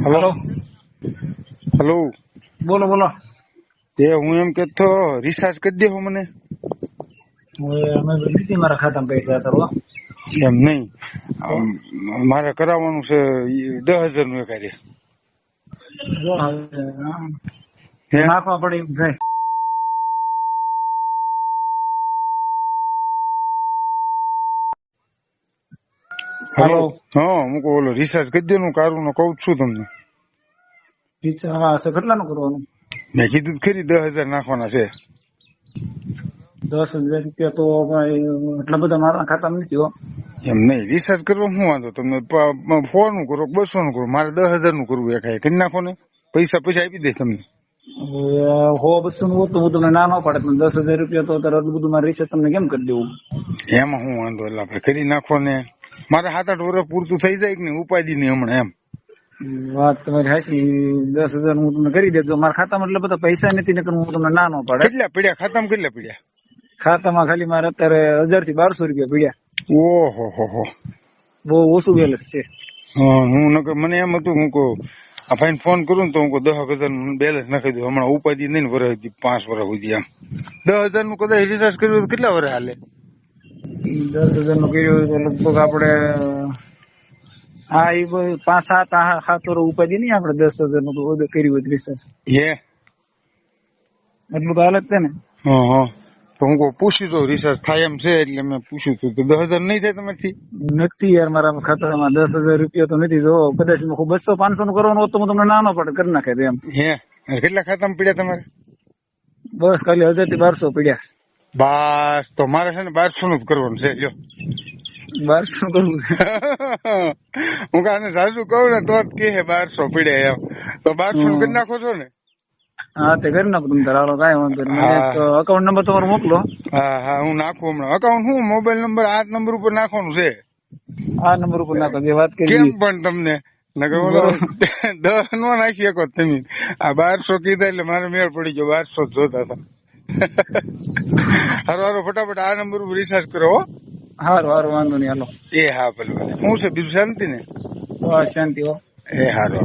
Hello hello. Hello બોલો બોલો. તે હું એમ કેતો રિચાર્જ કરી દેવો મને. હવે અમે નથી મારા ખાતામાં પૈસા કરવા. એમ નહીં, મારે કરાવવાનું છે 10,000 નું કાર્ય. જો હે? નાખવા પડે એમ થાય. હલો. હાલો. હા, હું કહું ઓલો રિચાર્જ કરી દેવાનું કારું નો કહું છું તમને. કેટલાનું કરવાનું? મેં કીધું તો ખરી 10,000 નાખવાના છે. 10,000 રૂપિયા તો ભાઈ એટલા બધા મારા ખાતામાં નથી હો. એમ નહીં, રિચાર્જ કરવા શું વાંધો તમને? 100 નું કરો 200 નું કરો, મારે 10,000 નું કરવું એકાય કરી નાખો ને. પૈસા આપી દે તમને. હવે 100-200 નું હોત તો હું તમને ના ન પાડે, પણ 10,000 રૂપિયા તો અત્યારે એટલું બધું મારે રિચાર્જ તમને કેમ કરી દેવું? એમાં શું વાંધો? એટલે આપણે કરી નાખો ને. મારે 7-8 વર્ષ પૂરતું થઈ જાય કે નહીં, ઉપાધિ નહીં હમણાં એમ. વાત તમારી સાચી. 10,000 હું તમને કરી દેજો. મારા ખાતામાં એટલે બધા પૈસા નથી, નકર હું તમને ના ન પાડે. કેટલા પડ્યા ખાતામાં? કેટલા પડ્યા ખાતામાં? ખાલી મારે અત્યારે 1000 થી 1200 રૂપિયા પડ્યા. ઓહો હો. બહુ ઓછું બેલેન્સ છે. હું નકર મને એમ હતું, હું કહું આ ભાઈને ફોન કરું ને તો હું કહું 10,000 બેલેન્સ નાખી દઉં. હમણાં ઉપાધિ નહીં ને, વર્ષ 5 વર્ષ સુધી એમ. 10,000 નું કદાચ રિચાર્જ કર્યું તો કેટલા વર્ષ હાલે? 10,000 નું કર્યું તો લગભગ આપડે એ 5-7 વર્ષ ઉપાધિ નહીં. આપડે 10,000 નું કર્યું હોય રિચાર્જ હે? એટલું તો હાલત છે ને. હા. તો હું કહું પૂછી દઉં રિચાર્જ થાય એમ છે, એટલે મેં પૂછ્યું હતું. તો 10,000 નહીં થાય તમારથી? નથી યાર, મારા ખાતામાં 10,000 રૂપિયા તો નથી. જો કદાચ 200-500 નું કરવાનું હોત તો હું તમને ના ન પડે, કરી નાખે એમ. હે? કેટલા ખાતામાં પડ્યા તમારે? બસ ખાલી 1000 થી 1200 પડ્યા. બસ તો મારે છે ને 1200 નું જ કરવાનું છે. જો 1200 કરવું છે. હું કાને સાસુ કહું ને તો જ કે 1200 પડ્યા એમ. તો 1200 નું કરી નાખો છો ને? હા, તે કરી નાખો તમે તારો કાંઈ વાંધો નહીં. અકાઉન્ટ નંબર તમારો મોકલો. હા, હું નાખું હમણાં. અકાઉન્ટ શું, મોબાઈલ નંબર આ નંબર ઉપર નાખવાનું છે? આ નંબર ઉપર નાખો, જે વાત કરી. કેમ પણ તમને નકર ઓલો 10 નો નાખી શકો તમે. આ 1200 કીધા એટલે મારે મેળ પડી ગયો. 1200 જોતા હતા. હારો ફટાફટ આ નંબર ઉપર રિચાર્જ કરો. હારું વાંધો નહીં. હાલો. એ હા, ભલે. હું છે બીજું શાંતિ ને? બસ શાંતિ હો. એ હારો.